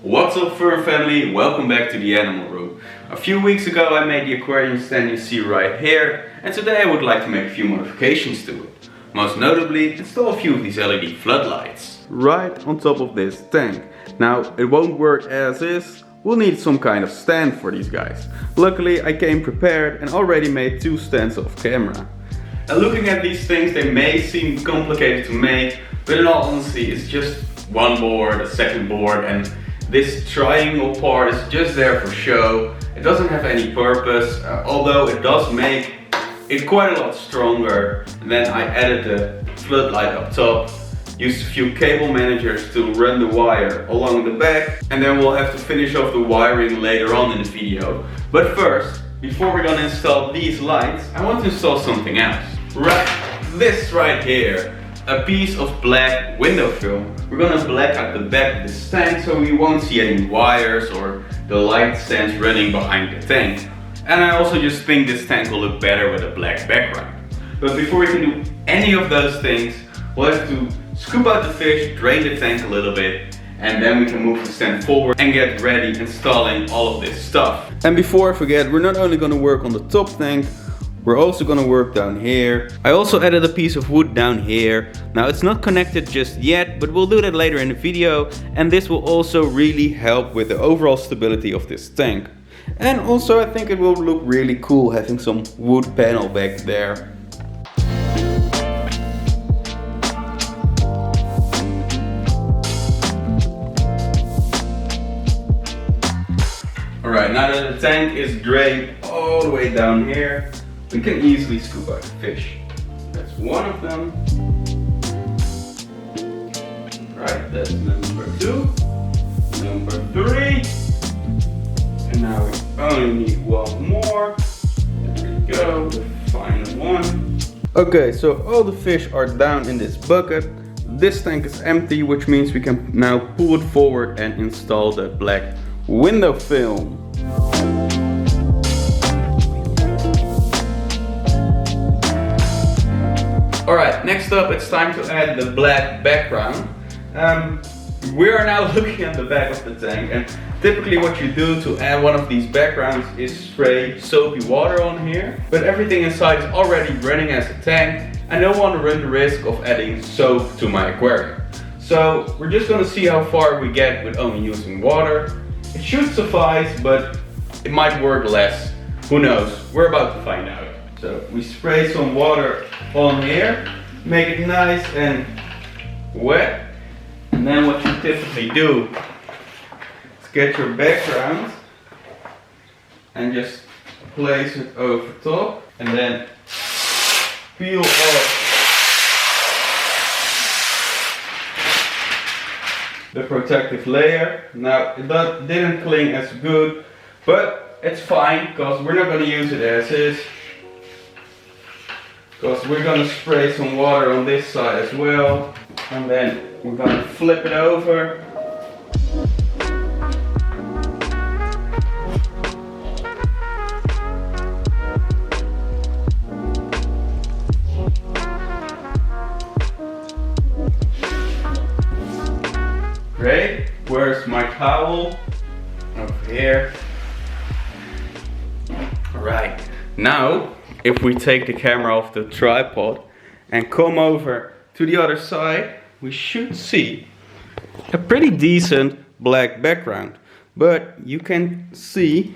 What's up fur family, welcome back to the animal room. A few weeks ago I made the aquarium stand you see right here, and today I would like to make a few modifications to it. Most notably, install a few of these LED floodlights. Right on top of this tank. Now it won't work as is, we'll need some kind of stand for these guys. Luckily I came prepared and already made two stands off camera. And looking at these things, they may seem complicated to make, but in all honesty it's just one board, a second board, and this triangle part is just there for show. It doesn't have any purpose, although it does make it quite a lot stronger. And then I added the floodlight up top, used a few cable managers to run the wire along the back, and then we'll have to finish off the wiring later on in the video. But first, before we're gonna install these lights, I want to install something else. This right here. A piece of black window film. We're gonna black out the back of the tank so we won't see any wires or the light stands running behind the tank. And I also just think this tank will look better with a black background. But before we can do any of those things, we'll have to scoop out the fish, drain the tank a little bit, and then we can move the stand forward and get ready installing all of this stuff. And before I forget, we're not only gonna work on the top tank, we're also gonna work down here. I also added a piece of wood down here. Now it's not connected just yet, but we'll do that later in the video. And this will also really help with the overall stability of this tank. And also I think it will look really cool having some wood panel back there. Alright, now that the tank is drained all the way down here, we can easily scoop out the fish. That's one of them. Right, that's number 2. Number 3. And now we only need one more. There we go, the final one. Okay, so all the fish are down in this bucket. This tank is empty, which means we can now pull it forward and install the black window film. Alright, next up it's time to add the black background. We are now looking at the back of the tank, and typically what you do to add one of these backgrounds is spray soapy water on here. But everything inside is already running as a tank. I don't want to run the risk of adding soap to my aquarium. So we're just going to see how far we get with only using water. It should suffice, but it might work less. Who knows? We're about to find out. So we spray some water on here, make it nice and wet, and then what you typically do is get your background and just place it over top, and then peel off the protective layer. Now it didn't cling as good, but it's fine because we're not going to use it as is. Because we're going to spray some water on this side as well, and then we're going to flip it over. Great, where's my towel? Over here. Alright, now if we take the camera off the tripod and come over to the other side, we should see a pretty decent black background. But you can see,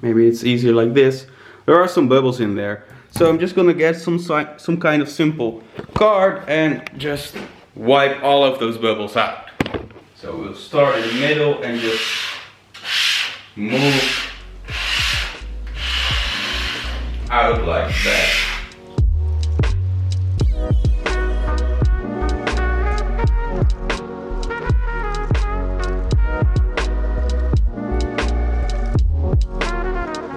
maybe it's easier like this, there are some bubbles in there. So I'm just gonna get some kind of simple card and just wipe all of those bubbles out. So we'll start in the middle and just move out like that.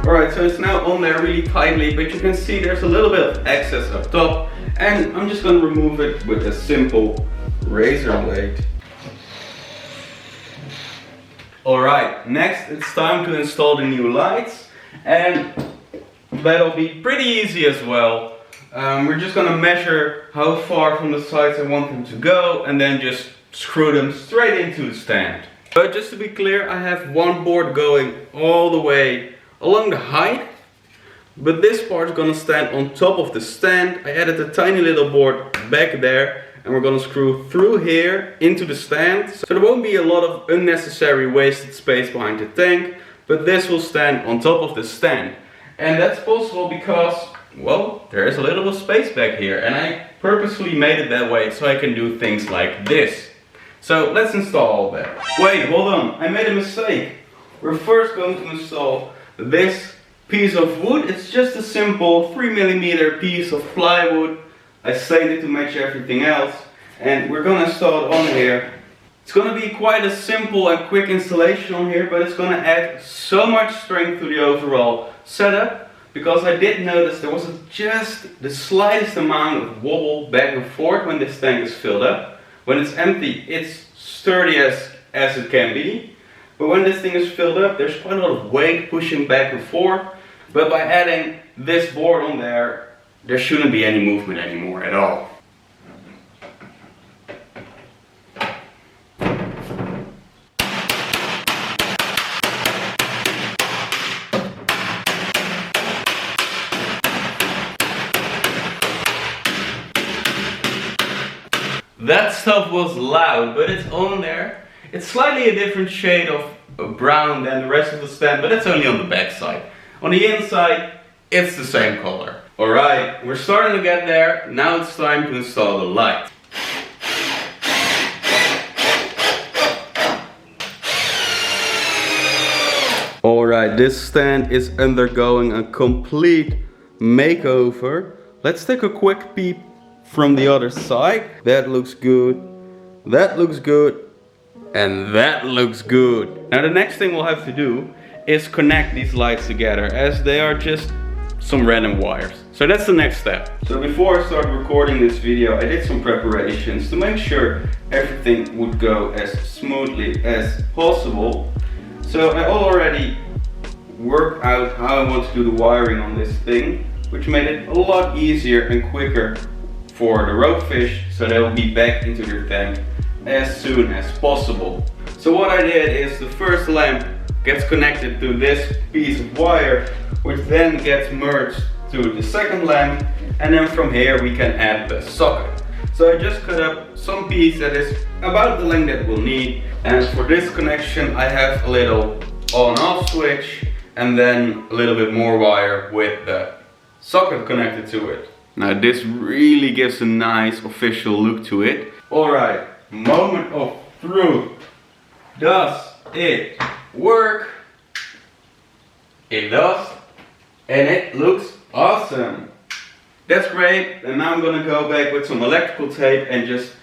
Alright, so it's now on there really tightly, but you can see there's a little bit of excess up top, and I'm just going to remove it with a simple razor blade. Alright, next it's time to install the new lights, and that'll be pretty easy as well. We're just gonna measure how far from the sides I want them to go and then just screw them straight into the stand. But just to be clear, I have one board going all the way along the height. But this part is gonna stand on top of the stand. I added a tiny little board back there. And we're gonna screw through here into the stand. So there won't be a lot of unnecessary wasted space behind the tank. But this will stand on top of the stand. And that's possible because, well, there is a little bit of space back here. And I purposefully made it that way so I can do things like this. So let's install all that. Wait, hold on, I made a mistake. We're first going to install this piece of wood. It's just a simple 3mm piece of plywood. I stained it to match everything else. And we're gonna install it on here. It's gonna be quite a simple and quick installation on here, but it's gonna add so much strength to the overall setup, because I did notice there was just the slightest amount of wobble back and forth when this tank is filled up. When it's empty, it's sturdy as it can be. But when this thing is filled up, there's quite a lot of weight pushing back and forth. But by adding this board on there, there shouldn't be any movement anymore at all. That stuff was loud, but it's on there. It's slightly a different shade of brown than the rest of the stand, but it's only on the back side. On the inside, it's the same color. Alright, we're starting to get there. Now it's time to install the light. Alright, this stand is undergoing a complete makeover. Let's take a quick peep from the other side. That looks good. That looks good. And that looks good. Now the next thing we'll have to do is connect these lights together, as they are just some random wires. So that's the next step. So before I started recording this video, I did some preparations to make sure everything would go as smoothly as possible. So I already worked out how I want to do the wiring on this thing, which made it a lot easier and quicker for the ropefish, so they will be back into their tank as soon as possible. So what I did is the first lamp gets connected to this piece of wire, which then gets merged to the second lamp, and then from here we can add the socket. So I just cut up some piece that is about the length that we'll need, and for this connection I have a little on-off switch and then a little bit more wire with the socket connected to it. Now this really gives a nice official look to it. Alright, moment of truth. Does it work? It does, and it looks awesome. That's great, and now I'm gonna go back with some electrical tape and just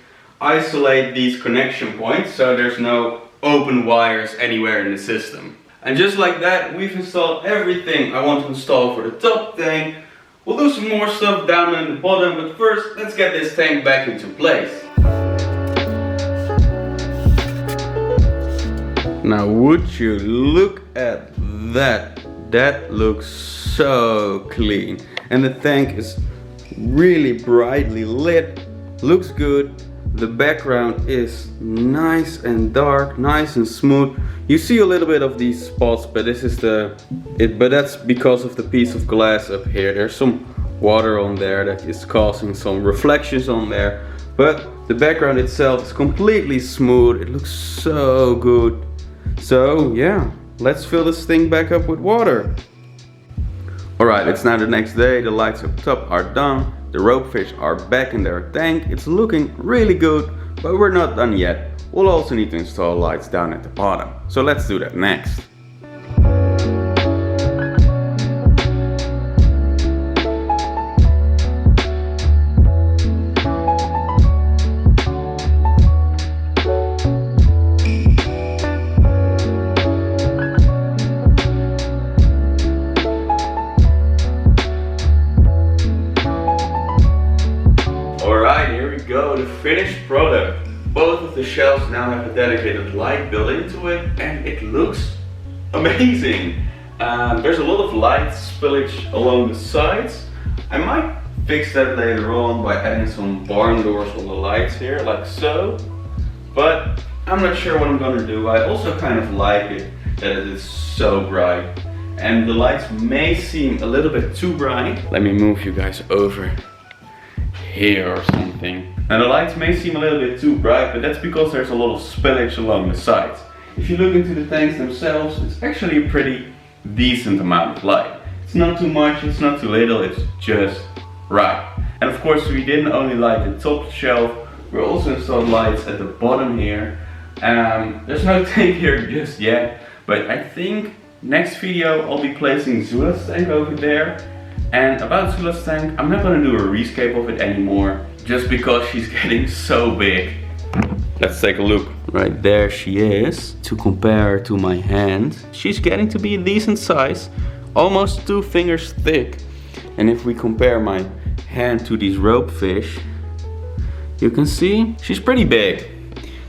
isolate these connection points so there's no open wires anywhere in the system. And just like that, we've installed everything I want to install for the top tank. We'll do some more stuff down in the bottom, but first let's get this tank back into place. Now would you look at that? That looks so clean. And the tank is really brightly lit, looks good. The background is nice and dark, nice and smooth. You see a little bit of these spots, but this is but that's because of the piece of glass up here. There's some water on there that is causing some reflections on there. But the background itself is completely smooth. It looks so good. So yeah, let's fill this thing back up with water. Alright, it's now the next day. The lights up top are done. The ropefish are back in their tank. It's looking really good, but we're not done yet. We'll also need to install lights down at the bottom. So let's do that next. Alright, here we go, the finished product. Both of the shelves now have a dedicated light built into it, and it looks amazing. There's a lot of light spillage along the sides. I might fix that later on by adding some barn doors on the lights here, like so. But I'm not sure what I'm gonna do. I also kind of like it that it is so bright. And the lights may seem a little bit too bright. Let me move you guys over here or something. Now the lights may seem a little bit too bright, but that's because there's a lot of spillage along the sides. If you look into the tanks themselves, it's actually a pretty decent amount of light. It's not too much, it's not too little, it's just right. And of course we didn't only light the top shelf, we also installed lights at the bottom here. There's no tank here just yet, but I think next video I'll be placing Zula's tank over there. And about Zula's tank, I'm not gonna do a rescape of it anymore, just because she's getting so big. Let's take a look. Right there she is. To compare to my hand, she's getting to be a decent size, almost 2 fingers thick. And if we compare my hand to these ropefish, you can see she's pretty big.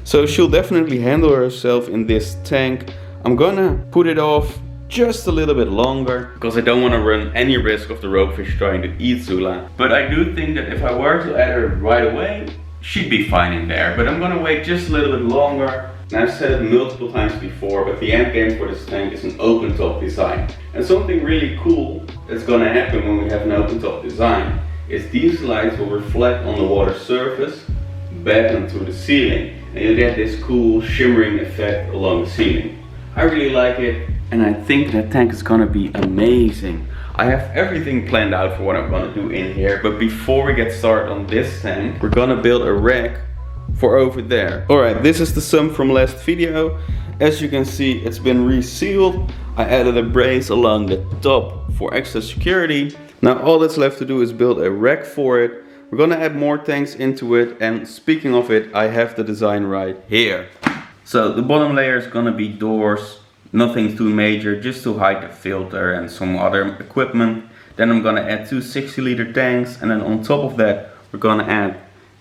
So she'll definitely handle herself in this tank. I'm gonna put it off just a little bit longer because I don't want to run any risk of the ropefish trying to eat Zula. But I do think that if I were to add her right away, she'd be fine in there. But I'm gonna wait just a little bit longer. And I've said it multiple times before, but the end game for this tank is an open top design. And something really cool that's gonna happen when we have an open top design is these lights will reflect on the water surface back onto the ceiling. And you get this cool shimmering effect along the ceiling. I really like it. And I think that tank is gonna be amazing. I have everything planned out for what I'm gonna do in here, but before we get started on this tank, we're gonna build a rack for over there. Alright, this is the sum from last video. As you can see, it's been resealed. I added a brace along the top for extra security. Now all that's left to do is build a rack for it. We're gonna add more tanks into it, and speaking of it, I have the design right here. So the bottom layer is gonna be doors. Nothing too major, just to hide the filter and some other equipment. Then I'm gonna add 2 60-liter tanks, and then on top of that we're gonna add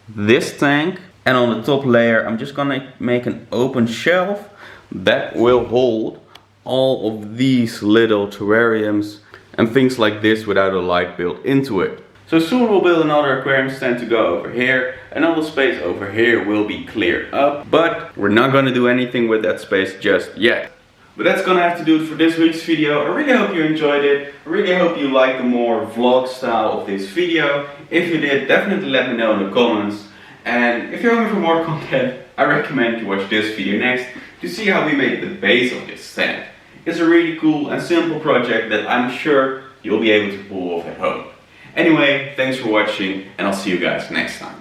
this tank. And on the top layer I'm just gonna make an open shelf that will hold all of these little terrariums and things like this without a light built into it. So soon we'll build another aquarium stand to go over here, and all the space over here will be cleared up, but we're not gonna do anything with that space just yet. But that's gonna have to do it for this week's video. I really hope you enjoyed it. I really hope you liked the more vlog style of this video. If you did, definitely let me know in the comments. And if you're hungry for more content, I recommend you watch this video next to see how we made the base of this stand. It's a really cool and simple project that I'm sure you'll be able to pull off at home. Anyway, thanks for watching, and I'll see you guys next time.